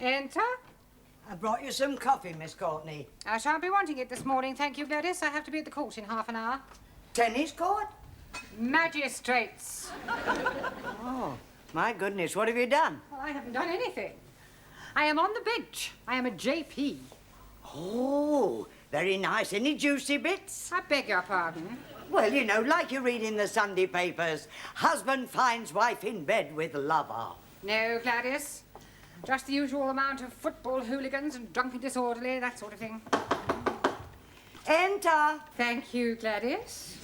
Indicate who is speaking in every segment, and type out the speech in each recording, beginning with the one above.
Speaker 1: Enter.
Speaker 2: I brought you some coffee, Miss Courtney.
Speaker 1: I shan't be wanting it this morning, thank you, Gladys. I have to be at the court in half an hour.
Speaker 2: Tennis court?
Speaker 1: Magistrates.
Speaker 2: Oh, my goodness, what have you done?
Speaker 1: Well, I haven't done anything. I am on the bench. I am a JP.
Speaker 2: Oh, very nice. Any juicy bits?
Speaker 1: I beg your pardon.
Speaker 2: Well, you know, like you read in the Sunday papers, husband finds wife in bed with lover.
Speaker 1: No, Gladys. Just the usual amount of football hooligans and drunken disorderly, that sort of thing.
Speaker 2: Enter.
Speaker 1: Thank you, Gladys.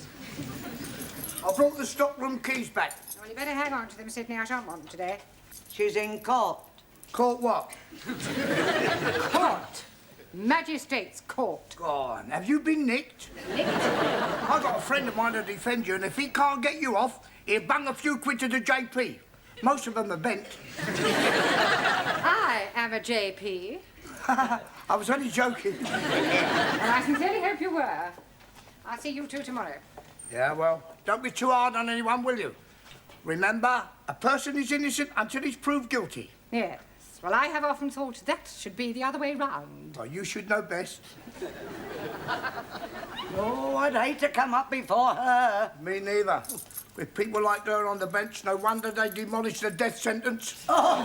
Speaker 3: I brought the stockroom keys back.
Speaker 1: Well, you better hang on to them, Sidney. I shan't want them today.
Speaker 2: She's in court.
Speaker 3: Court what?
Speaker 1: Court. Magistrates' court.
Speaker 3: Go on, have you been nicked?
Speaker 1: Nicked?
Speaker 3: I got a friend of mine to defend you, and if he can't get you off, he'll bung a few quid to the JP. Most of them are bent.
Speaker 1: I am a JP.
Speaker 3: I was only joking.
Speaker 1: Well, I sincerely hope you were. I'll see you two tomorrow.
Speaker 3: Yeah, well, don't be too hard on anyone, will you? Remember, a person is innocent until he's proved guilty.
Speaker 1: Yes. Well, I have often thought that should be the other way round.
Speaker 3: Well, you should know best.
Speaker 2: Oh, I'd hate to come up before her.
Speaker 3: Me neither. With people like her on the bench, no wonder they demolished the death sentence.
Speaker 2: Oh.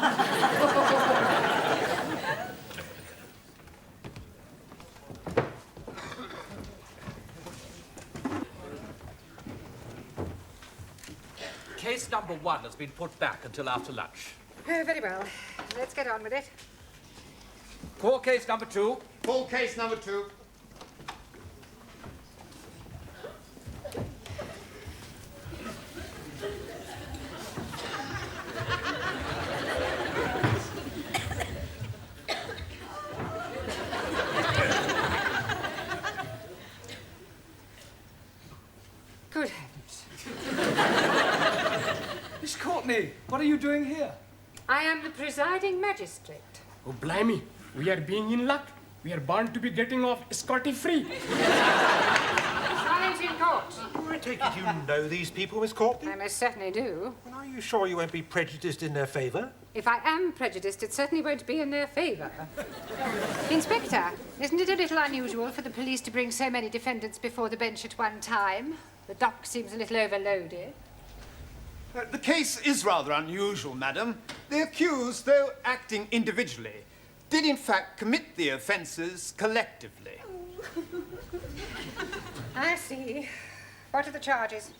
Speaker 4: Case number 1 has been put back until after lunch.
Speaker 1: Oh, very well. Let's get on with it.
Speaker 4: Call case number 2.
Speaker 5: Call case number 2.
Speaker 1: Good heavens.
Speaker 6: Miss Courtney, what are you doing here?
Speaker 1: I am the presiding magistrate.
Speaker 6: Oh, blimey. We are being in luck. We are bound to be getting off scotty-free.
Speaker 1: Silence in court.
Speaker 7: I take it you know these people, Miss Courtney?
Speaker 1: I most certainly do.
Speaker 7: And are you sure you won't be prejudiced in their favour?
Speaker 1: If I am prejudiced, it certainly won't be in their favour. Inspector, isn't it a little unusual for the police to bring so many defendants before the bench at one time? The dock seems a little overloaded.
Speaker 5: The case is rather unusual, madam. The accused, though acting individually, did in fact commit the offences collectively.
Speaker 1: I see. What are the charges?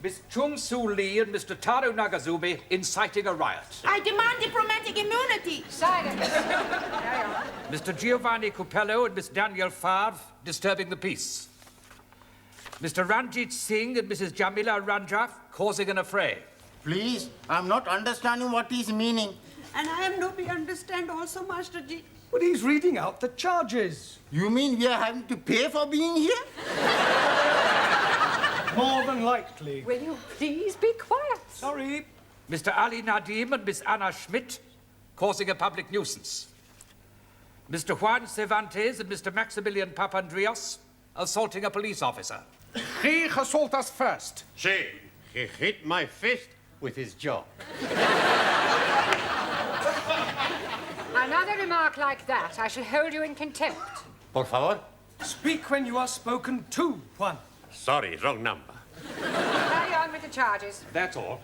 Speaker 4: Miss Chung Soo Lee and Mr. Taro Nagazumi inciting a riot.
Speaker 8: I demand diplomatic immunity.
Speaker 1: Silence. Carry on.
Speaker 4: Mr. Giovanni Cupello and Miss Danielle Favre disturbing the peace. Mr. Ranjit Singh and Mrs. Jamila Ranjaf causing an affray.
Speaker 9: Please, I'm not understanding what he's meaning.
Speaker 8: And I am not be understand also, Master Ji.
Speaker 6: But he's reading out the charges.
Speaker 9: You mean we are having to pay for being here?
Speaker 6: More than likely.
Speaker 1: Will you please be quiet?
Speaker 6: Sorry.
Speaker 4: Mr. Ali Nadim and Miss Anna Schmidt causing a public nuisance. Mr. Juan Cervantes and Mr. Maximilian Papandreou assaulting a police officer.
Speaker 5: He assaulted us first.
Speaker 10: See, he hit my fist with his jaw.
Speaker 1: Another remark like that, I shall hold you in contempt.
Speaker 10: Por favor.
Speaker 6: Speak when you are spoken to, Juan.
Speaker 10: Sorry, wrong number.
Speaker 1: Carry on with the charges.
Speaker 4: That's all.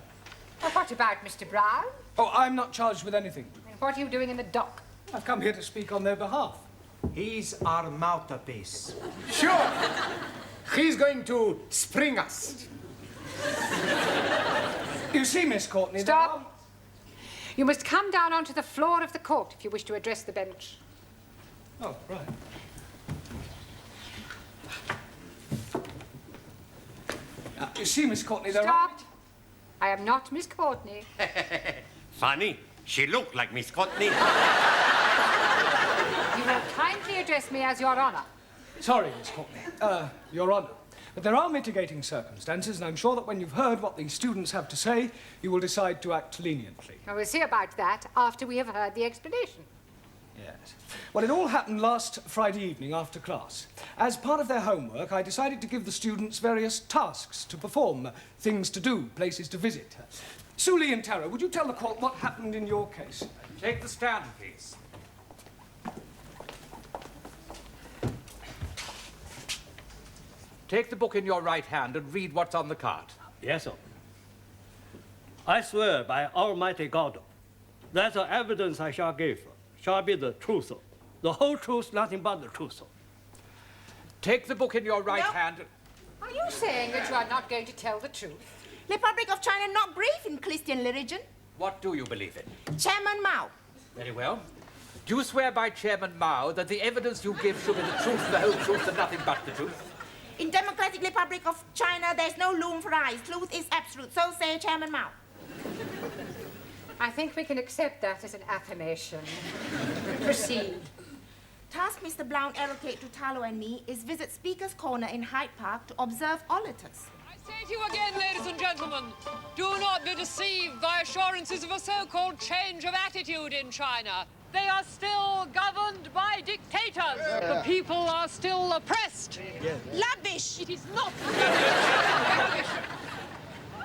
Speaker 1: Well, what about Mr. Brown?
Speaker 6: Oh, I'm not charged with anything.
Speaker 1: And what are you doing in the dock?
Speaker 6: I've come here to speak on their behalf.
Speaker 7: He's our mouthpiece.
Speaker 5: Sure. He's going to spring us.
Speaker 6: You see, Miss Courtney...
Speaker 1: Stop. You must come down onto the floor of the court if you wish to address the bench.
Speaker 6: Oh, right. You see, Miss Courtney, there
Speaker 1: Stop. I am not Miss Courtney.
Speaker 10: Funny. She looked like Miss Courtney.
Speaker 1: You will kindly address me as Your Honour.
Speaker 6: Sorry, Miss Courtney. Your Honour. But there are mitigating circumstances, and I'm sure that when you've heard what the students have to say, you will decide to act leniently.
Speaker 1: Well, we'll see about that after we have heard the explanation.
Speaker 6: Yes. Well, it all happened last Friday evening after class. As part of their homework, I decided to give the students various tasks to perform, things to do, places to visit. Suli and Tara, would you tell the court what happened in your case?
Speaker 4: Take the stand, please. Take the book in your right hand and read what's on the card.
Speaker 11: Yes, sir. I swear by Almighty God that the evidence I shall give shall be the truth, the whole truth, nothing but the truth.
Speaker 4: Take the book in your right hand.
Speaker 1: Are you saying that you are not going to tell the truth?
Speaker 8: Republic of China not believe in Christian religion.
Speaker 4: What do you believe in?
Speaker 8: Chairman Mao.
Speaker 4: Very well. Do you swear by Chairman Mao that the evidence you give shall be the truth, the whole truth, and nothing but the truth?
Speaker 8: In Democratic Republic of China, there's no room for lies. Truth is absolute. So say Chairman Mao.
Speaker 1: I think we can accept that as an affirmation. Proceed.
Speaker 8: Task Mr. Blount allocate to Talo and me is visit Speaker's Corner in Hyde Park to observe auditors.
Speaker 12: I say to you again, ladies and gentlemen, do not be deceived by assurances of a so-called change of attitude in China. They are still governed by dictators. The people are still oppressed.
Speaker 8: Lavish!
Speaker 12: It is not rubbish.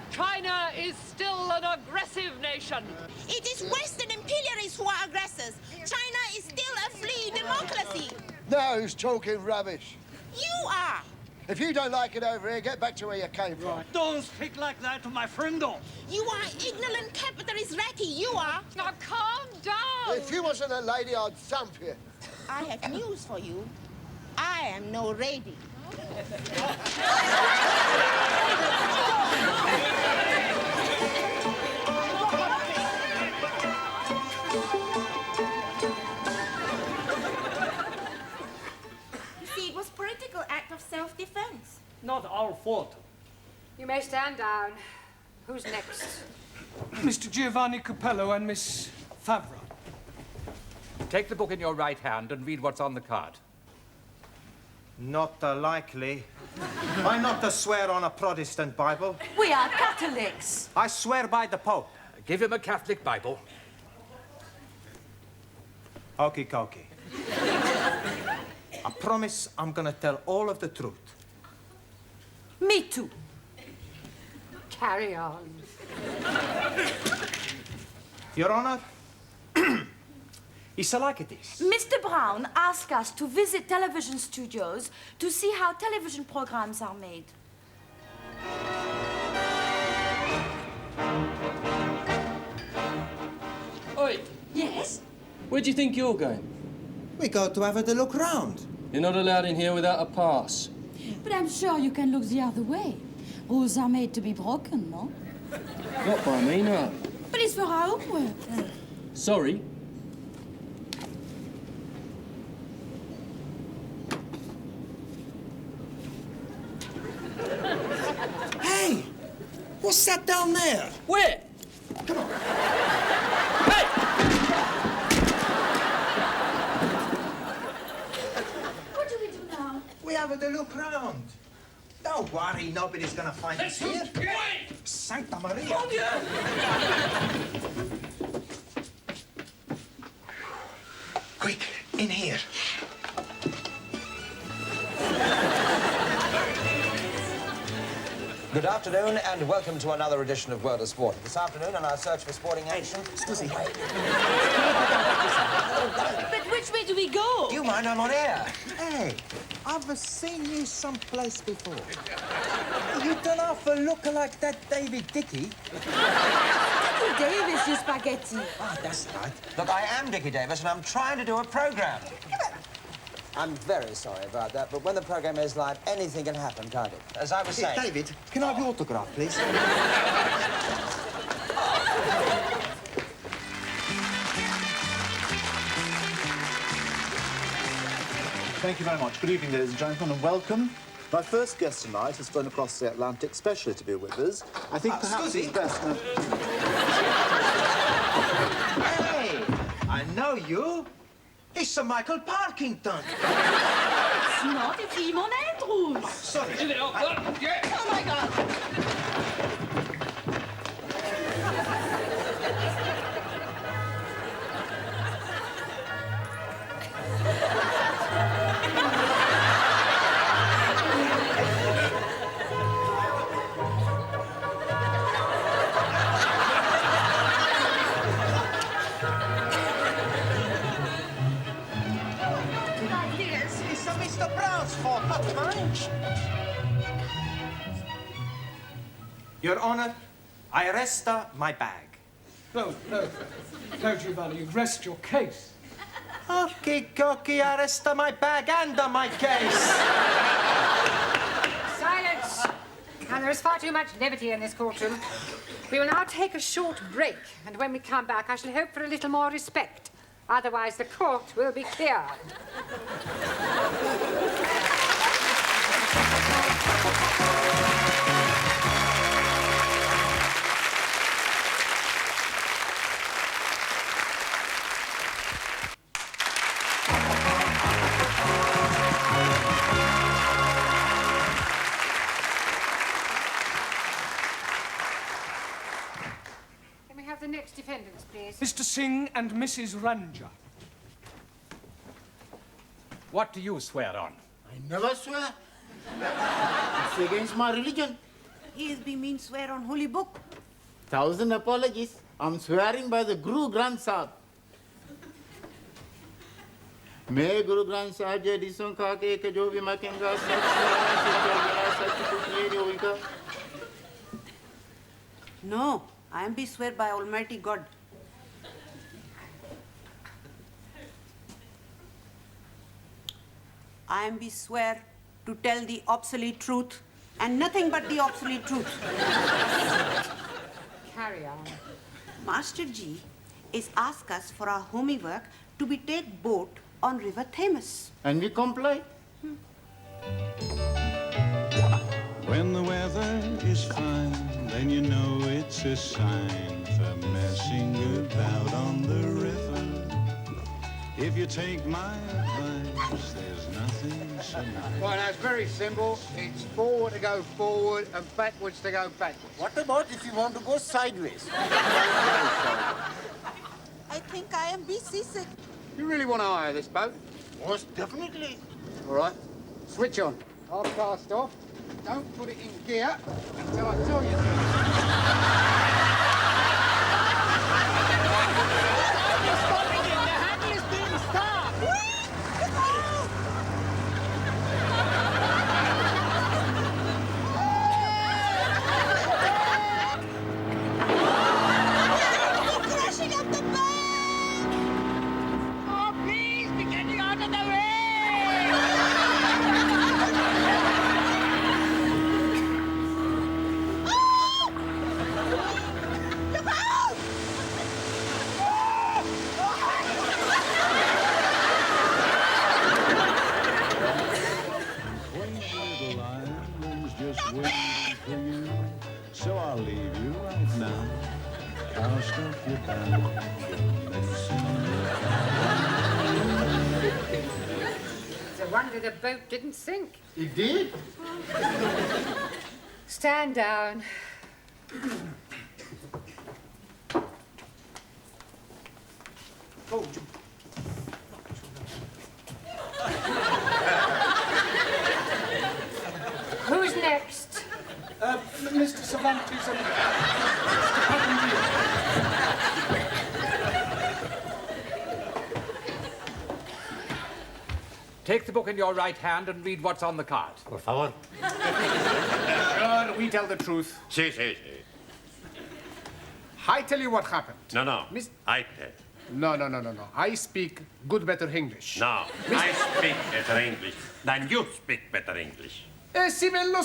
Speaker 12: China is still an aggressive nation.
Speaker 8: It is Western imperialists who are aggressors. China is still a free democracy.
Speaker 13: Now who's talking rubbish?
Speaker 8: You are.
Speaker 13: If you don't like it over here, get back to where you came from.
Speaker 11: Don't speak like that to my friendo.
Speaker 8: You are ignorant capitalist ratty. You are.
Speaker 12: Now calm down.
Speaker 13: If you wasn't a lady, I'd thump you.
Speaker 8: I have news for you. I am no lady. You see, it was political act of self-defense.
Speaker 11: Not our fault.
Speaker 1: You may stand down. Who's next?
Speaker 6: Mr. Giovanni Capello and Miss Favre.
Speaker 4: Take the book in your right hand and read what's on the card.
Speaker 7: Not likely. I not swear on a Protestant Bible.
Speaker 14: We are Catholics.
Speaker 7: I swear by the Pope.
Speaker 4: Give him a Catholic Bible.
Speaker 7: Okie dokie. I promise I'm gonna tell all of the truth.
Speaker 14: Me too.
Speaker 1: Carry on.
Speaker 7: Your Honor, it's like this.
Speaker 14: Mr. Brown asked us to visit television studios to see how television programs are made.
Speaker 15: Oi!
Speaker 14: Yes?
Speaker 15: Where do you think you're going?
Speaker 16: We go to have a look round.
Speaker 15: You're not allowed in here without a pass.
Speaker 17: But I'm sure you can look the other way. Rules are made to be broken, no?
Speaker 15: Not by me, no.
Speaker 17: But it's for our homework.
Speaker 15: Sorry.
Speaker 16: Hey! What's that down there?
Speaker 15: Where?
Speaker 16: Come on.
Speaker 15: Hey!
Speaker 14: What do we do now?
Speaker 7: We have a look round. Don't worry, nobody's gonna find us here. Santa Maria. Quick, in here.
Speaker 18: Good afternoon and welcome to another edition of World of Sport. This afternoon on our search for sporting action...
Speaker 16: Excuse me.
Speaker 14: But which way do we go?
Speaker 18: Do you mind? I'm on air.
Speaker 16: Hey, I've seen you someplace before. You don't have a look like that David Dickey.
Speaker 14: Dickie Davis, you spaghetti.
Speaker 16: Ah, that's right.
Speaker 18: Look, I am Dickie Davis and I'm trying to do a programme. I'm very sorry about that, but when the programme is live, anything can happen, can't it? As I was saying...
Speaker 16: David, can I have your autograph, please?
Speaker 19: Thank you very much. Good evening, ladies and gentlemen, and welcome. My first guest tonight has flown across the Atlantic specially to be with us. I think perhaps
Speaker 16: Scusi?
Speaker 19: it's best...
Speaker 16: Hey, I know you. It's Sir Michael Parkington.
Speaker 17: It's not, it's Iman Andrews.
Speaker 16: Sorry.
Speaker 17: Oh, my God.
Speaker 16: It's Mr. Brown's fault, not mine. Your Honor, I arrest my bag.
Speaker 6: No, Giovanni, you rest your case.
Speaker 16: Okay, arrest my bag and my case.
Speaker 1: Silence! Now, there is far too much levity in this courtroom. We will now take a short break, and when we come back, I shall hope for a little more respect. Otherwise, the court will be cleared. Can we have the next defendants, please?
Speaker 6: Mr. Singh and Mrs. Ranja.
Speaker 4: What do you swear on?
Speaker 9: I never swear. It's against my religion.
Speaker 2: He has been mean swear on holy book.
Speaker 9: 1,000 apologies. I'm swearing by the Guru Granth Sahib. मैं गुरु ग्रंथ साहब जी डिसों खा के एक जो भी मकेंगा सच कुछ नहीं होगा.
Speaker 2: No, I am be swear by Almighty God. I am be swear to tell the obsolete truth and nothing but the obsolete truth.
Speaker 1: Carry on.
Speaker 2: Master Ji is asked us for our homework to be take boat on River Thames.
Speaker 9: And we comply.
Speaker 20: When the weather is fine, then you know it's a sign for messing about on the river. If you take my advice, there's nothing so nice.
Speaker 3: Right, now it's very simple. It's forward to go forward and backwards to go backwards.
Speaker 9: What about if you want to go sideways?
Speaker 2: I think I am be seasick.
Speaker 3: You really want to hire this boat?
Speaker 9: Most definitely.
Speaker 3: All right, switch on. I'll cast off. Don't put it in gear until I tell you to.
Speaker 20: So I'll leave you right now. Cast off your bag.
Speaker 1: It's a wonder the boat didn't sink.
Speaker 9: It did?
Speaker 1: Stand down. Who's next?
Speaker 6: Mr. Cervantes and Mr. Papandreou.
Speaker 4: Take the book in your right hand and read what's on the card.
Speaker 10: Por favor.
Speaker 3: We tell the truth.
Speaker 10: Sí, sí, sí.
Speaker 3: I tell you what happened.
Speaker 10: No.
Speaker 3: Miss...
Speaker 10: I tell.
Speaker 3: No. I speak good, better English.
Speaker 10: No, I speak better English than you speak better English.
Speaker 3: Si me lo...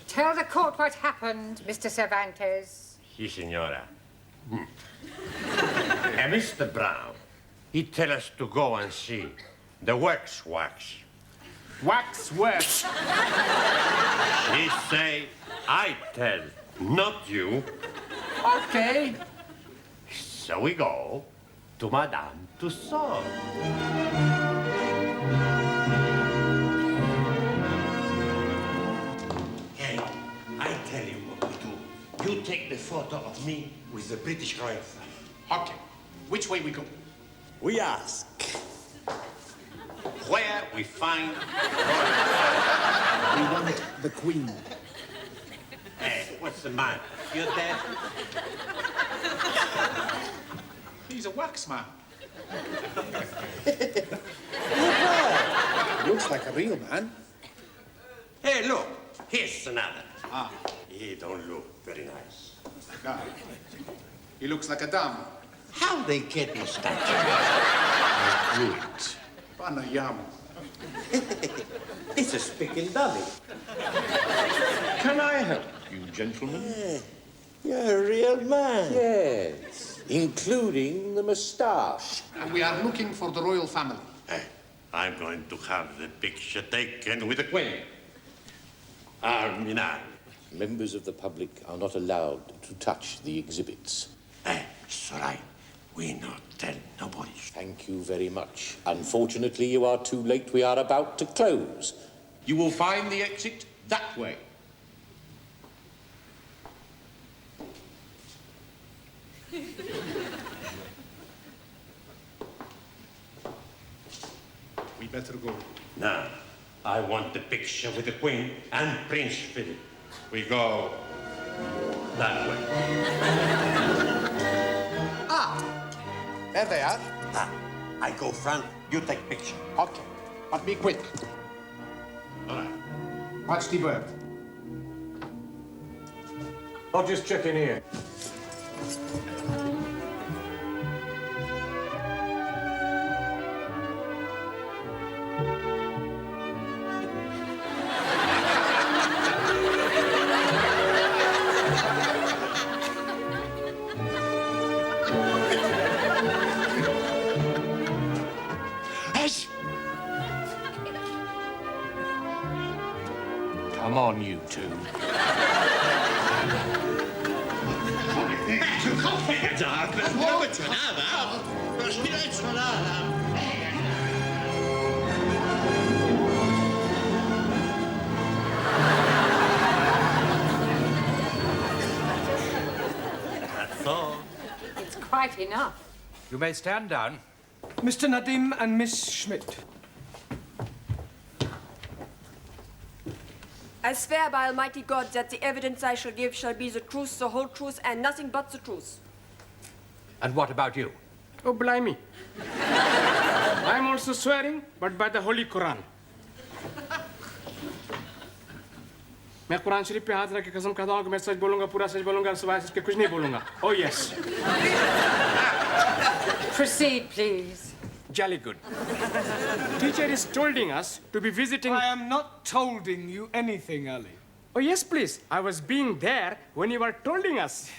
Speaker 1: Tell the court what happened, Mr. Cervantes.
Speaker 10: Sí, señora. Mr. Brown, he tell us to go and see The wax.
Speaker 5: Wax works.
Speaker 10: She say, I tell, not you.
Speaker 5: Okay.
Speaker 10: So we go to Madame Tussauds. Hey, I tell you what we do. You take the photo of me with the British royal family.
Speaker 5: Okay. Which way we go?
Speaker 10: We ask where we find
Speaker 7: We want the Queen.
Speaker 10: Hey, what's the matter? You dead?
Speaker 5: He's a wax man.
Speaker 7: Looks like a real man.
Speaker 10: Hey, look, here's another. He don't look very nice.
Speaker 5: No. He looks like a dumb.
Speaker 10: How they get his statue?
Speaker 5: Good. Panayam.
Speaker 10: It's a spick and dummy.
Speaker 21: Can I help you, gentlemen?
Speaker 10: You're a real man.
Speaker 21: Yes, including the moustache.
Speaker 5: And we are looking for the royal family.
Speaker 10: Hey, I'm going to have the picture taken with the Queen. Arminal.
Speaker 21: Members of the public are not allowed to touch the exhibits.
Speaker 10: Hey, it's all right. We not tell nobody.
Speaker 21: Thank you very much. Unfortunately, you are too late. We are about to close. You will find the exit that way.
Speaker 5: We better go.
Speaker 10: Now, I want the picture with the Queen and Prince Philip. We go that way.
Speaker 5: There they are.
Speaker 10: I go front, you take picture.
Speaker 5: Okay. But be quick.
Speaker 10: All right.
Speaker 5: Watch the bird.
Speaker 10: I'll just check in here.
Speaker 21: Come on, you two.
Speaker 10: That's all.
Speaker 1: It's quite enough.
Speaker 4: You may stand down.
Speaker 6: Mr. Nadim and Miss Schmidt.
Speaker 22: I swear by Almighty God that the evidence I shall give shall be the truth, the whole truth, and nothing but the truth.
Speaker 4: And what about you?
Speaker 23: Oh, blimey. I'm also swearing, but by the Holy Quran. मैं कुरान शरीफ पे हाथ रख के कसम खाता हूँ कि मैं सच बोलूँगा, पूरा सच बोलूँगा, सिवाय इसके कुछ नहीं बोलूँगा. Oh, yes.
Speaker 1: Proceed, please.
Speaker 23: Jolly good. Teacher is tolding us to be visiting...
Speaker 6: I am not tolding you anything, Ali.
Speaker 23: Oh, yes, please. I was being there when you were tolding us.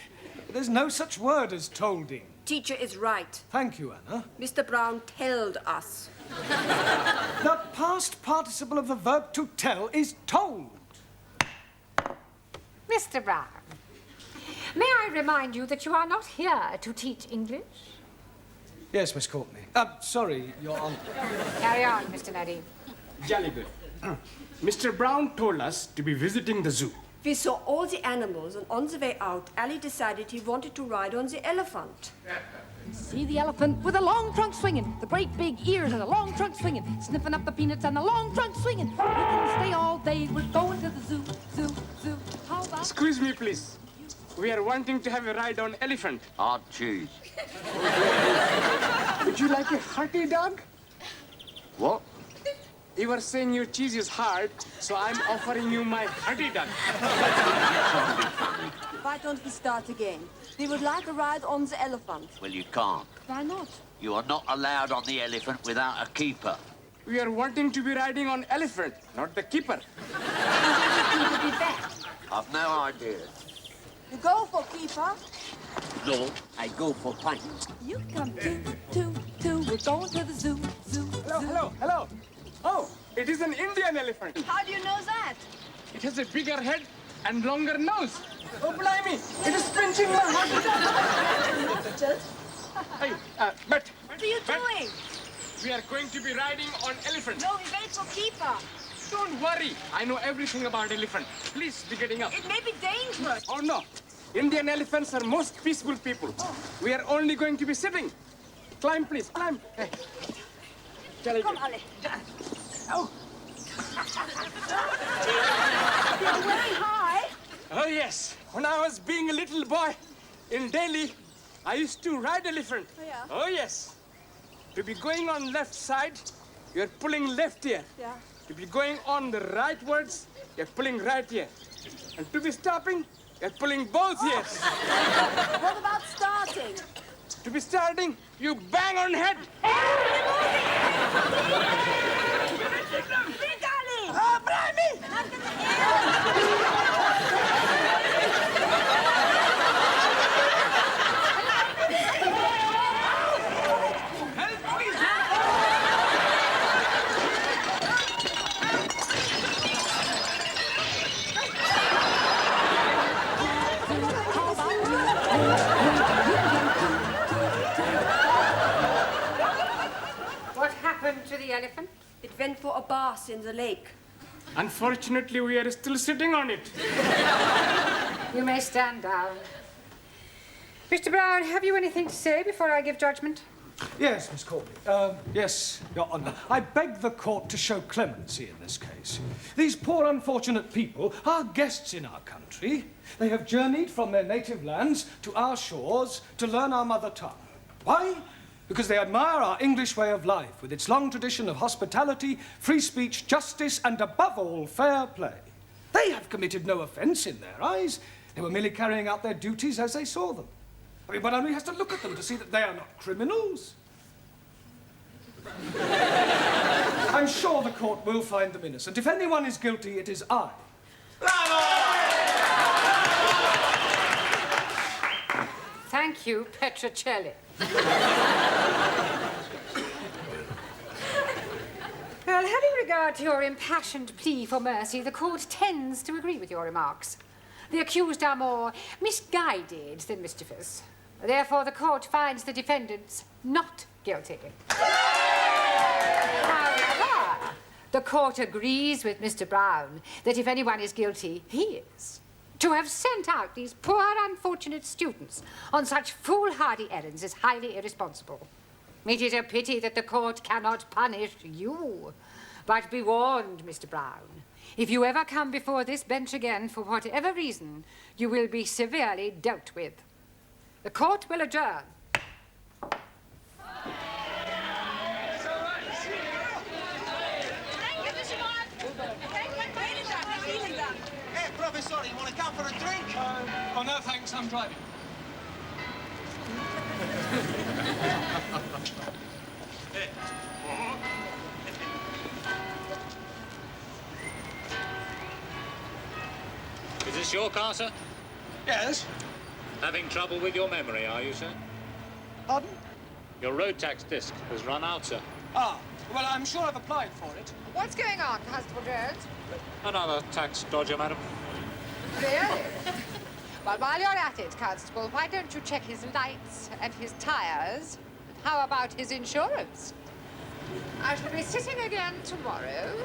Speaker 6: There's no such word as tolding.
Speaker 22: Teacher is right.
Speaker 6: Thank you, Anna.
Speaker 22: Mr. Brown told us.
Speaker 6: The past participle of the verb to tell is told.
Speaker 1: Mr. Brown, may I remind you that you are not here to teach English?
Speaker 6: Yes, Miss Courtney. Sorry, Your Honor.
Speaker 1: Carry on, Mr. Nadim.
Speaker 23: Jolly good. Mr. Brown told us to be visiting the zoo.
Speaker 22: We saw all the animals, and on the way out, Ali decided he wanted to ride on the elephant.
Speaker 17: See the elephant with the long trunk swinging, the great big ears and the long trunk swinging, sniffing up the peanuts and the long trunk swinging. We can stay all day. We're going to the zoo, zoo, zoo. How about...
Speaker 23: Excuse me, please. We are wanting to have a ride on elephant.
Speaker 10: Hard cheese.
Speaker 23: Would you like a hearty dog?
Speaker 10: What?
Speaker 23: You were saying your cheese is hard, so I'm offering you my hearty dog.
Speaker 22: Why don't we start again? We would like a ride on the elephant.
Speaker 10: Well, you can't.
Speaker 22: Why not?
Speaker 10: You are not allowed on the elephant without a keeper.
Speaker 23: We are wanting to be riding on elephant, not the keeper.
Speaker 10: I've no idea.
Speaker 22: You go for keeper.
Speaker 10: No, I go for pints.
Speaker 17: You come too. We're going to the zoo.
Speaker 23: Hello. Oh, it is an Indian elephant.
Speaker 22: How do you know that?
Speaker 23: It has a bigger head and longer nose. Oh, blimey, it is pinching my heart. Hey, Matt.
Speaker 22: What are you doing?
Speaker 23: We are going to be riding on elephant.
Speaker 22: No, we wait for keeper.
Speaker 23: Don't worry. I know everything about elephant. Please be getting up.
Speaker 22: It may be dangerous.
Speaker 23: Oh, no. Indian elephants are most peaceful people. We are only going to be sitting. Climb, please. Climb. Hey.
Speaker 22: Come, Ale.
Speaker 23: Oh.
Speaker 22: You're very high.
Speaker 23: Oh, yes. When I was being a little boy in Delhi, I used to ride elephant.
Speaker 22: Oh, yeah?
Speaker 23: Oh, yes. To be going on left side, you're pulling left here.
Speaker 22: Yeah.
Speaker 23: To be going on the rightwards, you're pulling right here. And to be stopping, you're pulling both ears.
Speaker 22: What about starting?
Speaker 23: To be starting, you bang on head.
Speaker 22: Big Ali!
Speaker 23: Oh, blimey!
Speaker 1: What happened to the elephant?
Speaker 22: It went for a bath in the lake.
Speaker 23: Unfortunately, we are still sitting on it.
Speaker 1: You may stand down. Mr. Brown, have you anything to say before I give judgment?
Speaker 6: Yes, Miss Courtney. Yes, Your Honour. I beg the court to show clemency in this case. These poor unfortunate people are guests in our country. They have journeyed from their native lands to our shores to learn our mother tongue. Why? Because they admire our English way of life, with its long tradition of hospitality, free speech, justice, and above all, fair play. They have committed no offence in their eyes. They were merely carrying out their duties as they saw them. I mean, one only has to look at them to see that they are not criminals. I'm sure the court will find them innocent. If anyone is guilty, it is I.
Speaker 1: Thank you, Petrocelli. Well, having regard to your impassioned plea for mercy, the court tends to agree with your remarks. The accused are more misguided than mischievous. Therefore, the court finds the defendants not guilty. However, the court agrees with Mr. Brown that if anyone is guilty, he is. To have sent out these poor, unfortunate students on such foolhardy errands is highly irresponsible. It is a pity that the court cannot punish you. But be warned, Mr. Brown. If you ever come before this bench again, for whatever reason, you will be severely dealt with. The court will adjourn.
Speaker 16: Hey, Professor, you want to come for a drink?
Speaker 6: Oh, no, thanks. I'm driving.
Speaker 8: Is this your car, sir?
Speaker 6: Yes.
Speaker 8: Having trouble with your memory, are you, sir?
Speaker 6: Pardon?
Speaker 8: Your road tax disc has run out, sir.
Speaker 6: Ah, well, I'm sure I've applied for it.
Speaker 1: What's going on, Constable Jones?
Speaker 8: Another tax dodger, madam.
Speaker 1: Really? Well, while you're at it, Constable, why don't you check his lights and his tires? And how about his insurance? I shall be sitting again tomorrow.